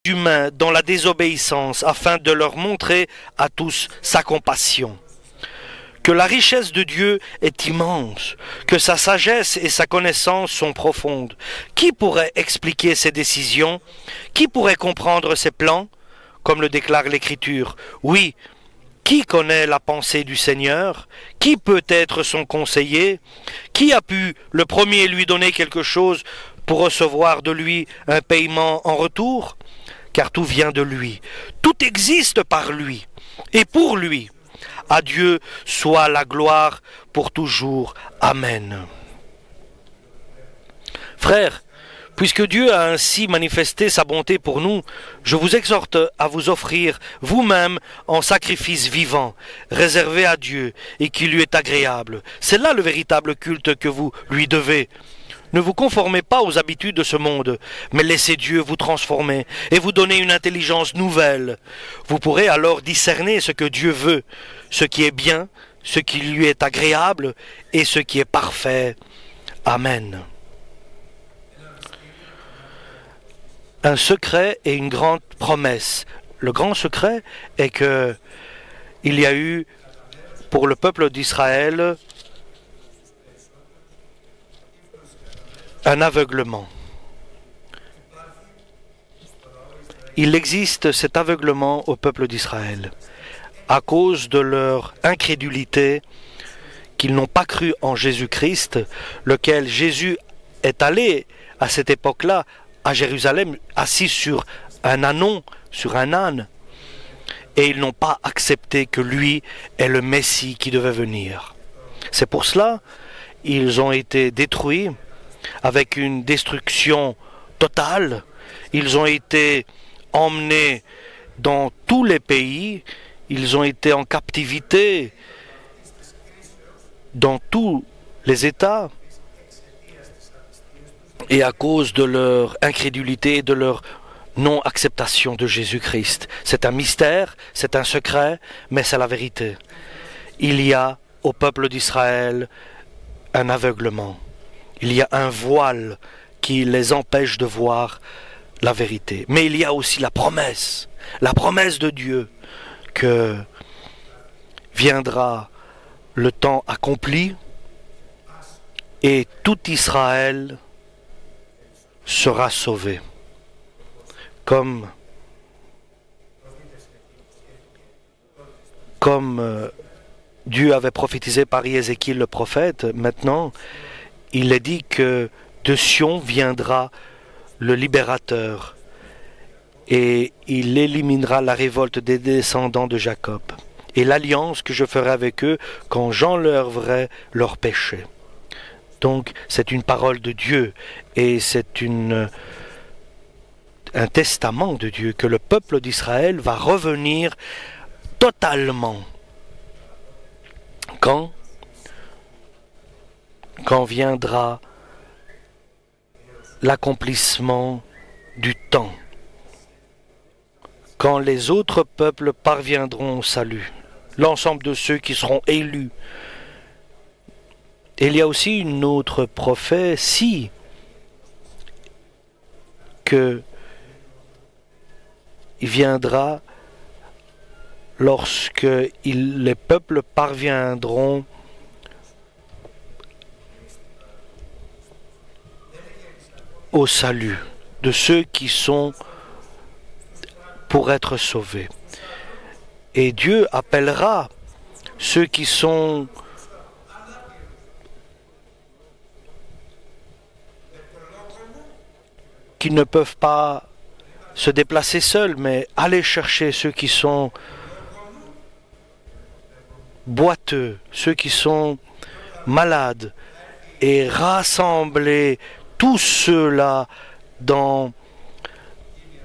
humains dans la désobéissance afin de leur montrer à tous sa compassion. Que la richesse de Dieu est immense, que sa sagesse et sa connaissance sont profondes. Qui pourrait expliquer ses décisions? Qui pourrait comprendre ses plans? Comme le déclare l'Écriture, oui, qui connaît la pensée du Seigneur? Qui peut être son conseiller? Qui a pu le premier lui donner quelque chose pour recevoir de lui un paiement en retour? Car tout vient de lui, tout existe par lui et pour lui. À Dieu soit la gloire pour toujours. Amen. Frères, puisque Dieu a ainsi manifesté sa bonté pour nous, je vous exhorte à vous offrir vous-même en sacrifice vivant, réservé à Dieu et qui lui est agréable. C'est là le véritable culte que vous lui devez. Ne vous conformez pas aux habitudes de ce monde, mais laissez Dieu vous transformer et vous donner une intelligence nouvelle. Vous pourrez alors discerner ce que Dieu veut, ce qui est bien, ce qui lui est agréable et ce qui est parfait. Amen. Un secret et une grande promesse. Le grand secret est que il y a eu pour le peuple d'Israël un aveuglement. Il existe cet aveuglement au peuple d'Israël à cause de leur incrédulité, qu'ils n'ont pas cru en Jésus-Christ, lequel Jésus est allé à cette époque-là à Jérusalem assis sur un ânon, sur un âne, et ils n'ont pas accepté que lui est le Messie qui devait venir. C'est pour cela ils ont été détruits avec une destruction totale. Ils ont été emmenés dans tous les pays, ils ont été en captivité dans tous les États. Et à cause de leur incrédulité et de leur non-acceptation de Jésus-Christ. C'est un mystère, c'est un secret, mais c'est la vérité. Il y a au peuple d'Israël un aveuglement. Il y a un voile qui les empêche de voir la vérité. Mais il y a aussi la promesse de Dieu que viendra le temps accompli et tout Israël sera sauvé. Comme Dieu avait prophétisé par Ézéchiel le prophète, maintenant il est dit que de Sion viendra le libérateur et il éliminera la révolte des descendants de Jacob et l'alliance que je ferai avec eux quand j'enlèverai leurs péchés. Donc c'est une parole de Dieu et c'est un testament de Dieu que le peuple d'Israël va revenir totalement quand viendra l'accomplissement du temps, quand les autres peuples parviendront au salut, l'ensemble de ceux qui seront élus. Et il y a aussi une autre prophétie que il viendra lorsque les peuples parviendront au salut de ceux qui sont pour être sauvés. Et Dieu appellera ceux qui ne peuvent pas se déplacer seuls, mais aller chercher ceux qui sont boiteux, ceux qui sont malades, et rassembler tous ceux-là dans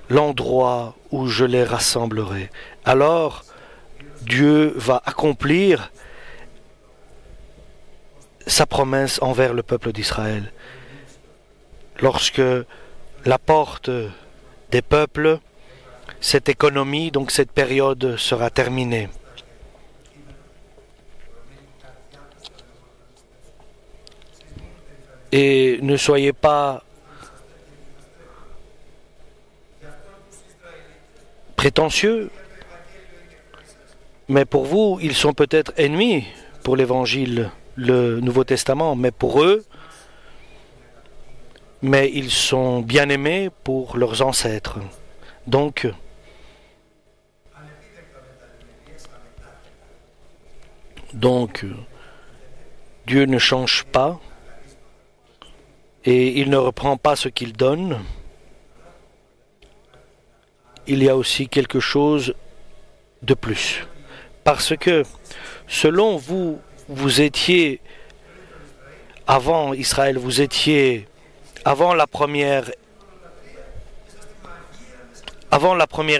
l'endroit où je les rassemblerai. Alors, Dieu va accomplir sa promesse envers le peuple d'Israël. Lorsque la porte des peuples, cette économie, donc cette période sera terminée. Et ne soyez pas prétentieux, mais pour vous, ils sont peut-être ennemis pour l'Évangile, le Nouveau Testament, mais pour eux, mais ils sont bien-aimés pour leurs ancêtres. Donc, Dieu ne change pas et il ne reprend pas ce qu'il donne. Il y a aussi quelque chose de plus. Parce que, selon vous, vous étiez, avant Israël, vous étiez, avant la première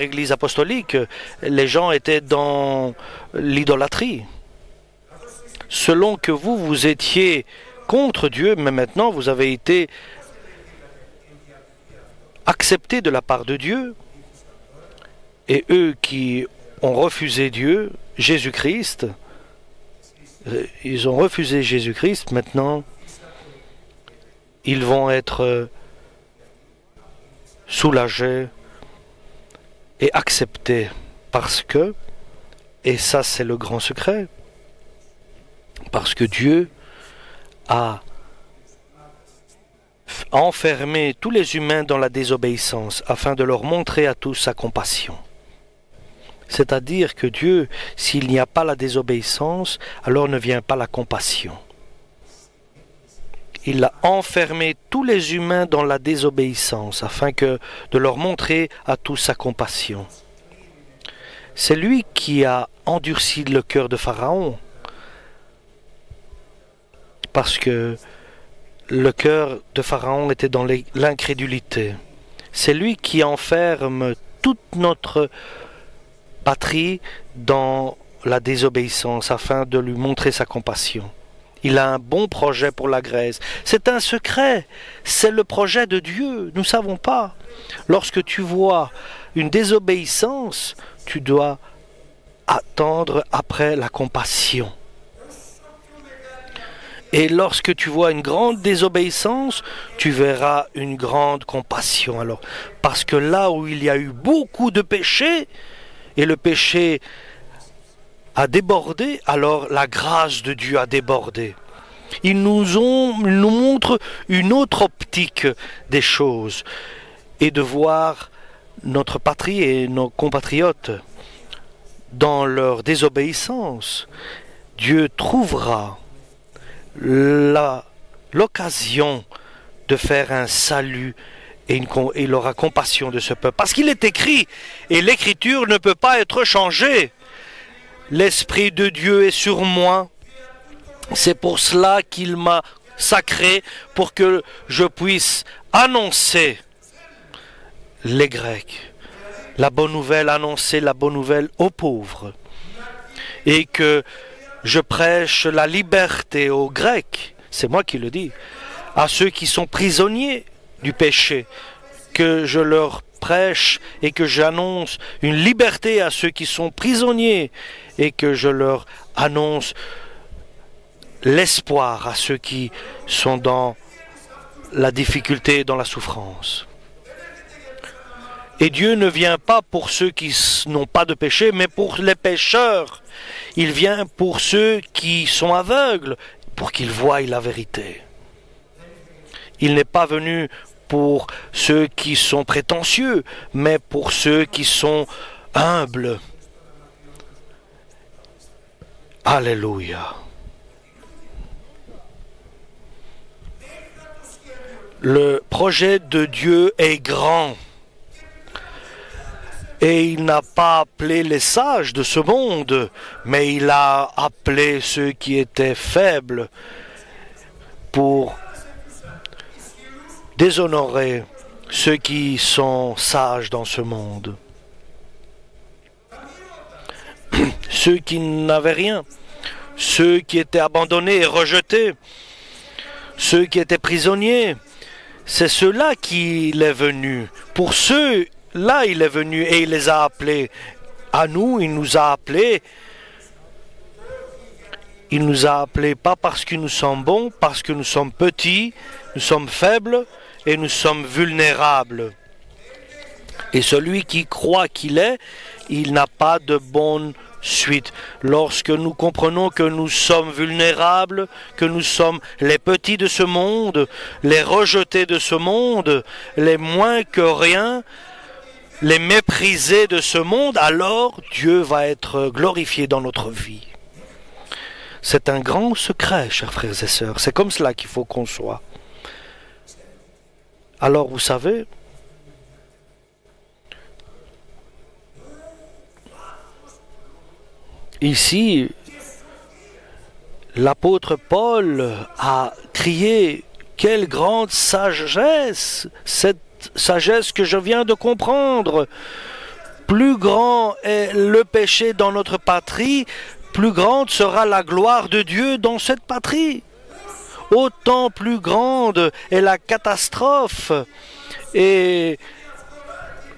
église apostolique, les gens étaient dans l'idolâtrie. Selon que vous étiez contre Dieu, mais maintenant vous avez été acceptés de la part de Dieu, et eux qui ont refusé Dieu, Jésus-Christ, ils ont refusé Jésus-Christ, maintenant ils vont être soulagés et acceptés parce que, et ça c'est le grand secret, parce que Dieu a enfermé tous les humains dans la désobéissance afin de leur montrer à tous sa compassion. C'est-à-dire que Dieu, s'il n'y a pas la désobéissance, alors ne vient pas la compassion. Il a enfermé tous les humains dans la désobéissance afin de leur montrer à tous sa compassion. C'est lui qui a endurci le cœur de Pharaon, parce que le cœur de Pharaon était dans l'incrédulité. C'est lui qui enferme toute notre patrie dans la désobéissance afin de lui montrer sa compassion. Il a un bon projet pour la Grèce. C'est un secret. C'est le projet de Dieu. Nous ne savons pas. Lorsque tu vois une désobéissance, tu dois attendre après la compassion. Et lorsque tu vois une grande désobéissance, tu verras une grande compassion. Alors, parce que là où il y a eu beaucoup de péchés, et le péché a débordé, alors la grâce de Dieu a débordé. Ils nous montrent une autre optique des choses et de voir notre patrie et nos compatriotes dans leur désobéissance. Dieu trouvera l'occasion de faire un salut et il aura compassion de ce peuple. Parce qu'il est écrit, et l'écriture ne peut pas être changée. L'Esprit de Dieu est sur moi. C'est pour cela qu'il m'a sacré, pour que je puisse annoncer les Grecs. La bonne nouvelle, annoncer la bonne nouvelle aux pauvres. Et que je prêche la liberté aux Grecs, c'est moi qui le dis, à ceux qui sont prisonniers du péché, que je leur prêche et que j'annonce une liberté à ceux qui sont prisonniers et que je leur annonce l'espoir à ceux qui sont dans la difficulté et dans la souffrance. Et Dieu ne vient pas pour ceux qui n'ont pas de péché, mais pour les pécheurs. Il vient pour ceux qui sont aveugles, pour qu'ils voient la vérité. Il n'est pas venu pour ceux qui sont prétentieux, mais pour ceux qui sont humbles. Alléluia. Le projet de Dieu est grand. Et il n'a pas appelé les sages de ce monde, mais il a appelé ceux qui étaient faibles pour déshonorer ceux qui sont sages dans ce monde. Ceux qui n'avaient rien, ceux qui étaient abandonnés et rejetés, ceux qui étaient prisonniers, c'est ceux-là qu'il est venu. Pour ceux-là, il est venu et il les a appelés. À nous, il nous a appelés. Il nous a appelés pas parce que nous sommes bons, parce que nous sommes petits, nous sommes faibles et nous sommes vulnérables. Et celui qui croit qu'il est, il n'a pas de bonne suite. Lorsque nous comprenons que nous sommes vulnérables, que nous sommes les petits de ce monde, les rejetés de ce monde, les moins que rien, les méprisés de ce monde, alors Dieu va être glorifié dans notre vie. C'est un grand secret, chers frères et sœurs. C'est comme cela qu'il faut qu'on soit. Alors, vous savez, ici, l'apôtre Paul a crié « Quelle grande sagesse ! Cette sagesse que je viens de comprendre. Plus grand est le péché dans notre patrie, plus grande sera la gloire de Dieu dans cette patrie. Autant plus grande est la catastrophe et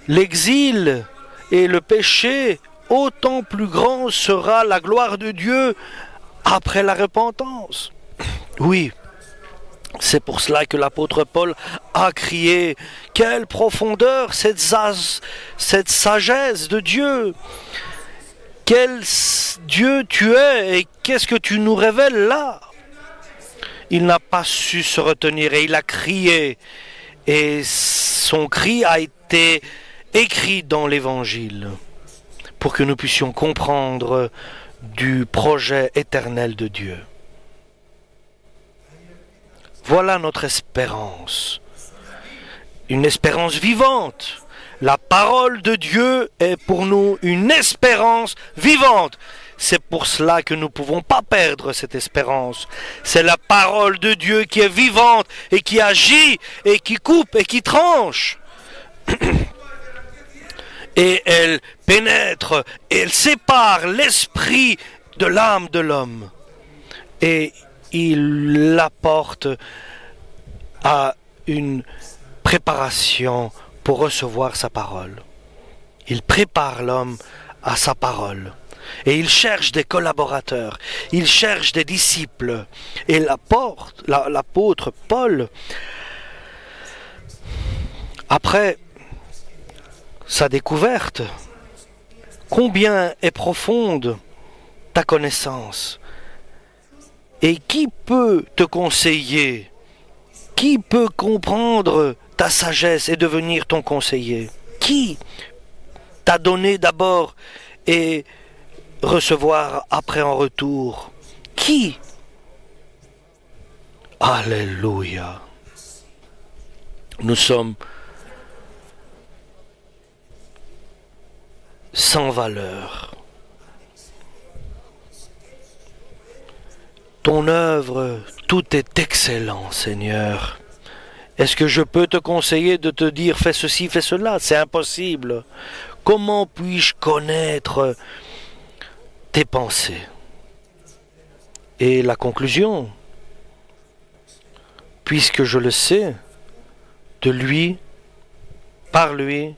l'exil et le péché, autant plus grand sera la gloire de Dieu après la repentance. » Oui, c'est pour cela que l'apôtre Paul a crié « Quelle profondeur cette sagesse de Dieu! Quel Dieu tu es et qu'est-ce que tu nous révèles là ?» Il n'a pas su se retenir et il a crié. Et son cri a été écrit dans l'Évangile pour que nous puissions comprendre du projet éternel de Dieu. Voilà notre espérance, une espérance vivante. La parole de Dieu est pour nous une espérance vivante. C'est pour cela que nous ne pouvons pas perdre cette espérance. C'est la parole de Dieu qui est vivante et qui agit et qui coupe et qui tranche. Et elle pénètre et elle sépare l'esprit de l'âme de l'homme. Et il l'apporte à une préparation pour recevoir sa parole. Il prépare l'homme à sa parole. Et il cherche des collaborateurs, il cherche des disciples. Et l'apôtre Paul, après sa découverte, combien est profonde ta connaissance? Et qui peut te conseiller? Qui peut comprendre ta sagesse et devenir ton conseiller? Qui t'a donné d'abord et recevoir après en retour? Qui? Alléluia. Nous sommes sans valeur. Ton œuvre, tout est excellent, Seigneur. Est-ce que je peux te conseiller de te dire fais ceci, fais cela? C'est impossible. Comment puis-je connaître tes pensées? Et la conclusion, puisque je le sais, de lui, par lui,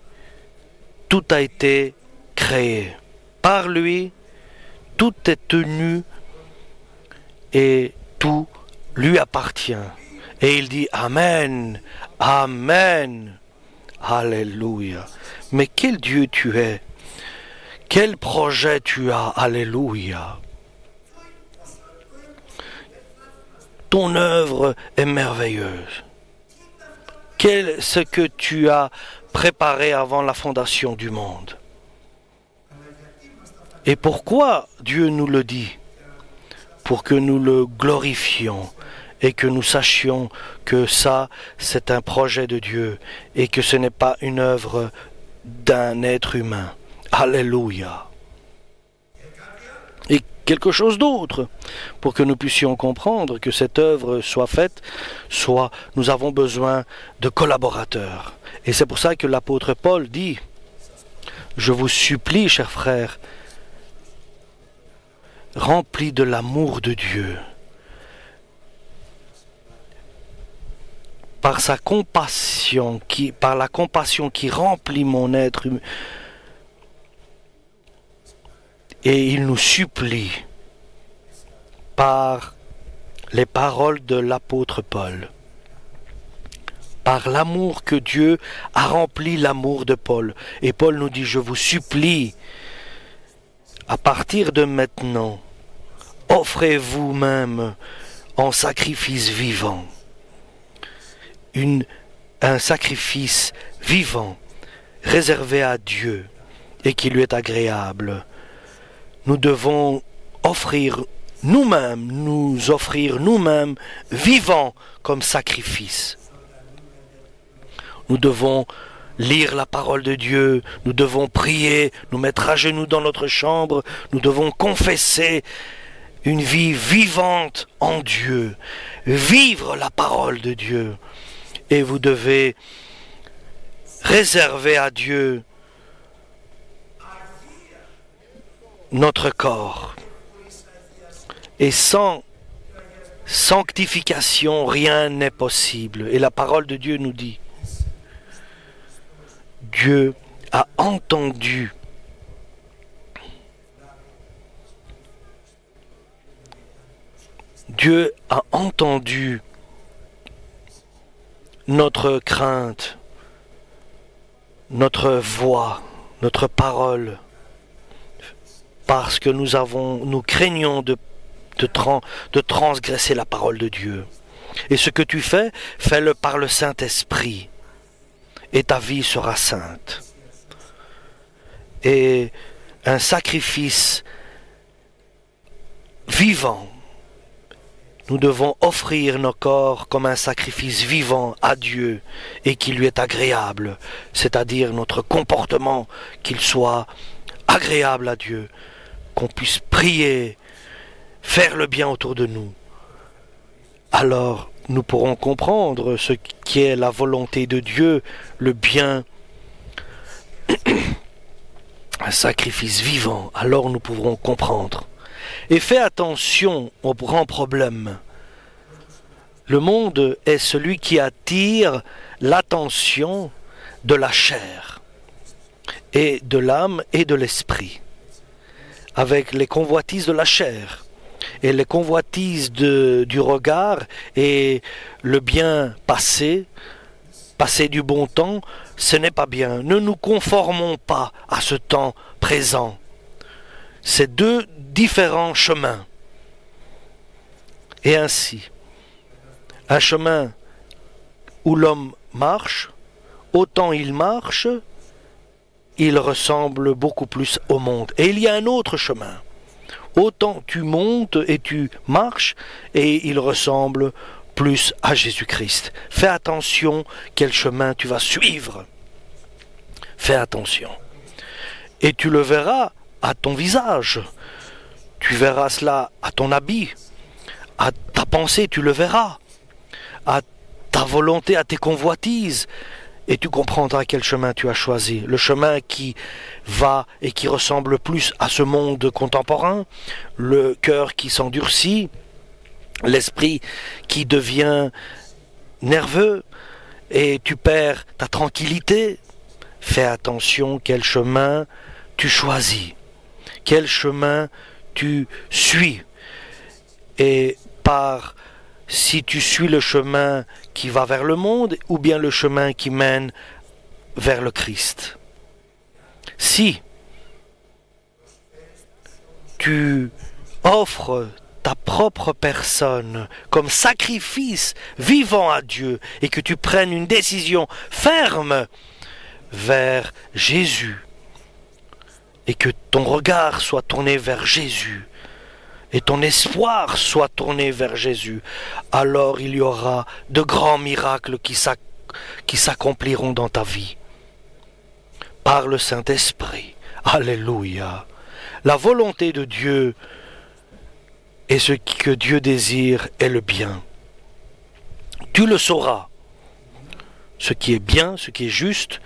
tout a été créé. Par lui, tout est tenu et tout lui appartient. Et il dit Amen, Amen, Alléluia. Mais quel Dieu tu es! Quel projet tu as! Alléluia! Ton œuvre est merveilleuse. Quel ce que tu as préparé avant la fondation du monde. Et pourquoi Dieu nous le dit? Pour que nous le glorifions et que nous sachions que ça, c'est un projet de Dieu et que ce n'est pas une œuvre d'un être humain. Alléluia. Et quelque chose d'autre, pour que nous puissions comprendre que cette œuvre soit faite, soit nous avons besoin de collaborateurs. Et c'est pour ça que l'apôtre Paul dit, je vous supplie, chers frères, remplis de l'amour de Dieu, par la compassion qui remplit mon être humain. Et il nous supplie par les paroles de l'apôtre Paul, par l'amour que Dieu a rempli l'amour de Paul. Et Paul nous dit, je vous supplie, à partir de maintenant, offrez vous-même en sacrifice vivant. Un sacrifice vivant, réservé à Dieu et qui lui est agréable. Nous devons nous offrir nous-mêmes vivants comme sacrifice. Nous devons lire la parole de Dieu, nous devons prier, nous mettre à genoux dans notre chambre, nous devons confesser une vie vivante en Dieu, vivre la parole de Dieu. Et vous devez réserver à Dieu notre corps. Et sans sanctification, rien n'est possible. Et la parole de Dieu nous dit, Dieu a entendu notre crainte, notre voix, notre parole, parce que nous craignons de transgresser la parole de Dieu. Et ce que tu fais, fais-le par le Saint-Esprit, et ta vie sera sainte. Et un sacrifice vivant, nous devons offrir nos corps comme un sacrifice vivant à Dieu et qui lui est agréable, c'est-à-dire notre comportement, qu'il soit agréable à Dieu, qu'on puisse prier, faire le bien autour de nous. Alors nous pourrons comprendre ce qui est la volonté de Dieu, le bien, un sacrifice vivant, alors nous pourrons comprendre. Et fais attention aux grands problèmes. Le monde est celui qui attire l'attention de la chair, et de l'âme et de l'esprit, avec les convoitises de la chair, et les convoitises du regard, et le bien passé du bon temps, ce n'est pas bien. Ne nous conformons pas à ce temps présent. C'est deux différents chemins. Et ainsi, un chemin où l'homme marche, autant il marche, il ressemble beaucoup plus au monde. Et il y a un autre chemin. Autant tu montes et tu marches, et il ressemble plus à Jésus-Christ. Fais attention quel chemin tu vas suivre. Fais attention. Et tu le verras à ton visage. Tu verras cela à ton habit, à ta pensée, tu le verras, à ta volonté, à tes convoitises, et tu comprendras quel chemin tu as choisi. Le chemin qui va et qui ressemble plus à ce monde contemporain, le cœur qui s'endurcit, l'esprit qui devient nerveux, et tu perds ta tranquillité. Fais attention quel chemin tu choisis, quel chemin tu suis, et si tu suis le chemin qui va vers le monde ou bien le chemin qui mène vers le Christ. Si tu offres ta propre personne comme sacrifice vivant à Dieu et que tu prennes une décision ferme vers Jésus, et que ton regard soit tourné vers Jésus, et ton espoir soit tourné vers Jésus, alors il y aura de grands miracles qui s'accompliront dans ta vie. Par le Saint-Esprit. Alléluia. La volonté de Dieu et ce que Dieu désire est le bien. Tu le sauras. Ce qui est bien, ce qui est juste,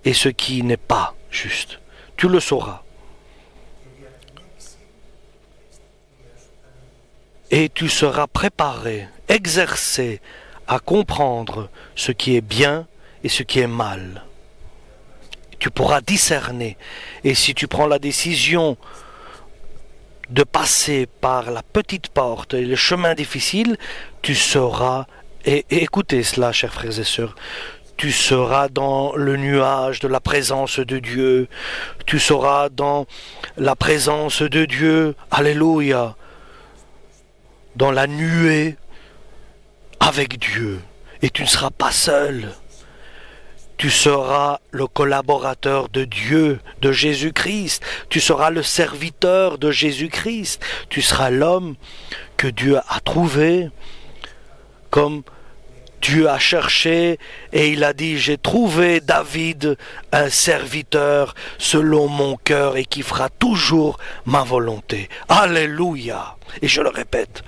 et ce qui n'est pas juste. Tu le sauras. Et tu seras préparé, exercé à comprendre ce qui est bien et ce qui est mal. Tu pourras discerner. Et si tu prends la décision de passer par la petite porte et le chemin difficile, tu sauras Et écoutez cela, chers frères et sœurs. Tu seras dans le nuage de la présence de Dieu. Tu seras dans la présence de Dieu. Alléluia. Dans la nuée avec Dieu. Et tu ne seras pas seul. Tu seras le collaborateur de Dieu, de Jésus-Christ. Tu seras le serviteur de Jésus-Christ. Tu seras l'homme que Dieu a trouvé, comme Dieu a cherché, et il a dit, j'ai trouvé David, un serviteur selon mon cœur et qui fera toujours ma volonté. Alléluia. Et je le répète.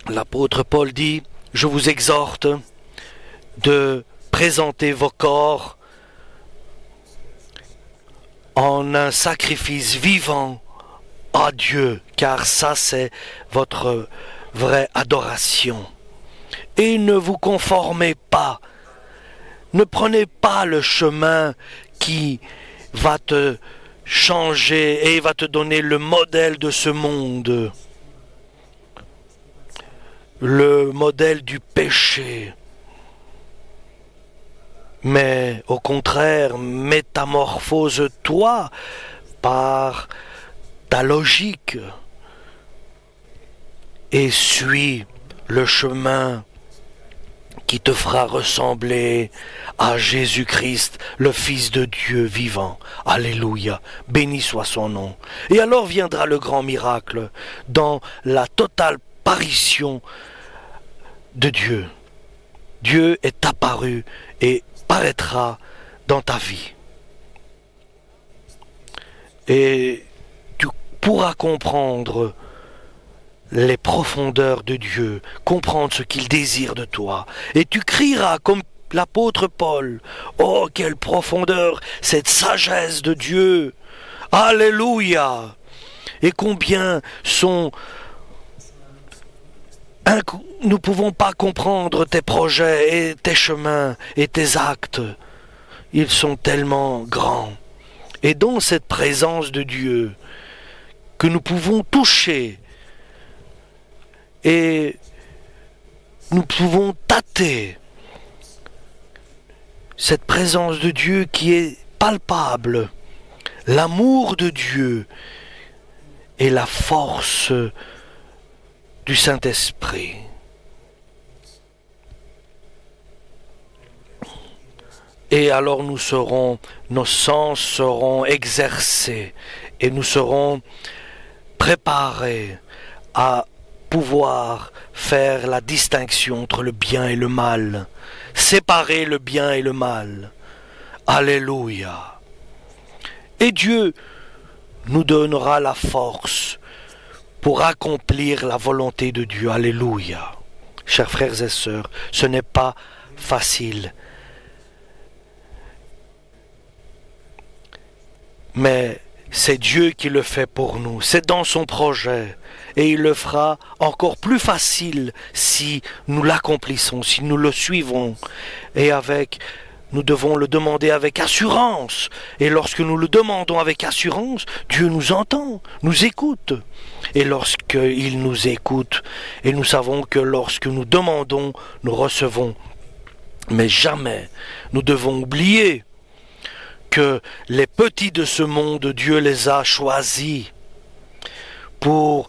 L'apôtre Paul dit, je vous exhorte de présenter vos corps en un sacrifice vivant à Dieu, car ça c'est votre vraie adoration. Et ne vous conformez pas, ne prenez pas le chemin qui va te changer et va te donner le modèle de ce monde, le modèle du péché. Mais au contraire, métamorphose-toi par ta logique et suis le chemin qui te fera ressembler à Jésus-Christ, le Fils de Dieu vivant. Alléluia, béni soit son nom. Et alors viendra le grand miracle dans la totale apparition de Dieu. Dieu est apparu et paraîtra dans ta vie. Et tu pourras comprendre les profondeurs de Dieu, comprendre ce qu'il désire de toi. Et tu crieras comme l'apôtre Paul, « Oh, quelle profondeur, cette sagesse de Dieu! Alléluia! Et combien nous ne pouvons pas comprendre tes projets et tes chemins et tes actes. Ils sont tellement grands. Et dans cette présence de Dieu que nous pouvons toucher et nous pouvons tâter cette présence de Dieu qui est palpable, l'amour de Dieu et la force du Saint-Esprit. Et alors nos sens seront exercés et nous serons préparés à pouvoir faire la distinction entre le bien et le mal, séparer le bien et le mal. Alléluia. Et Dieu nous donnera la force pour accomplir la volonté de Dieu. Alléluia. Chers frères et sœurs, ce n'est pas facile. Mais c'est Dieu qui le fait pour nous. C'est dans son projet. Et il le fera encore plus facile si nous l'accomplissons, si nous le suivons. Et nous devons le demander avec assurance. Et lorsque nous le demandons avec assurance, Dieu nous entend, nous écoute. Et lorsqu'il nous écoute, et nous savons que lorsque nous demandons, nous recevons. Mais jamais nous devons oublier que les petits de ce monde, Dieu les a choisis pour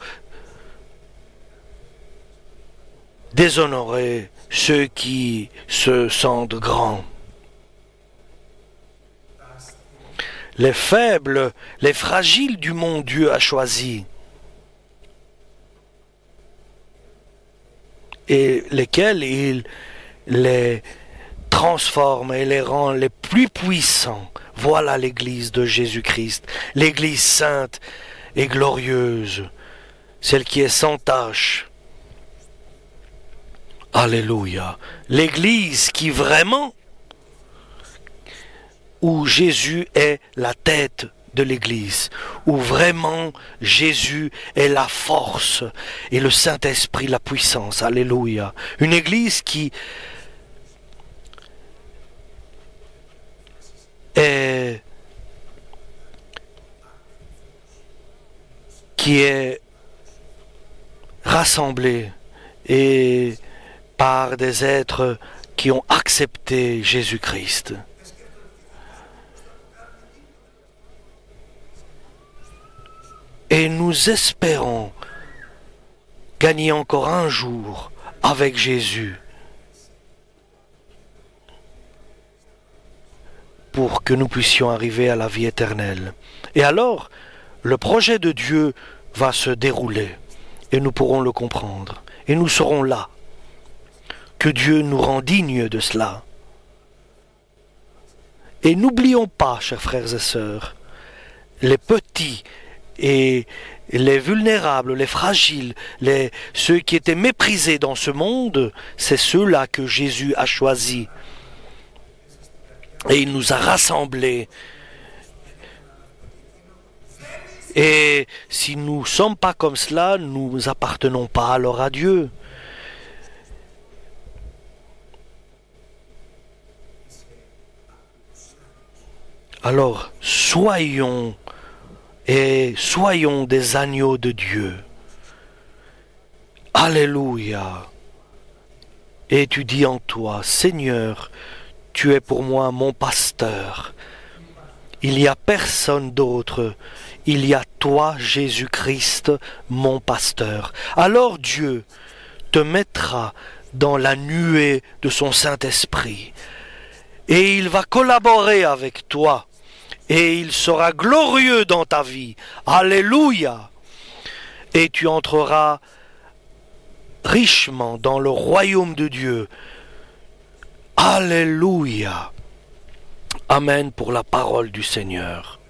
déshonorer ceux qui se sentent grands. Les faibles, les fragiles du monde, Dieu a choisi. Et lesquels il les transforme et les rend les plus puissants. Voilà l'Église de Jésus-Christ, l'Église sainte et glorieuse, celle qui est sans tache. Alléluia. L'Église qui vraiment, où Jésus est la tête de l'Église, où vraiment Jésus est la force et le Saint-Esprit la puissance. Alléluia. Une Église qui est rassemblés et par des êtres qui ont accepté Jésus-Christ. Et nous espérons gagner encore un jour avec Jésus pour que nous puissions arriver à la vie éternelle. Et alors, le projet de Dieu va se dérouler et nous pourrons le comprendre. Et nous serons là. Que Dieu nous rend dignes de cela. Et n'oublions pas, chers frères et sœurs, les petits et les vulnérables, les fragiles, ceux qui étaient méprisés dans ce monde, c'est ceux-là que Jésus a choisis. Et il nous a rassemblés. Et si nous ne sommes pas comme cela, nous appartenons pas alors à Dieu. Alors, soyons des agneaux de Dieu. Alléluia. Et tu dis en toi, Seigneur, tu es pour moi mon pasteur. Il n'y a personne d'autre. Il y a toi, Jésus-Christ, mon pasteur. Alors Dieu te mettra dans la nuée de son Saint-Esprit. Et il va collaborer avec toi. Et il sera glorieux dans ta vie. Alléluia. Et tu entreras richement dans le royaume de Dieu. Alléluia. Amen pour la parole du Seigneur.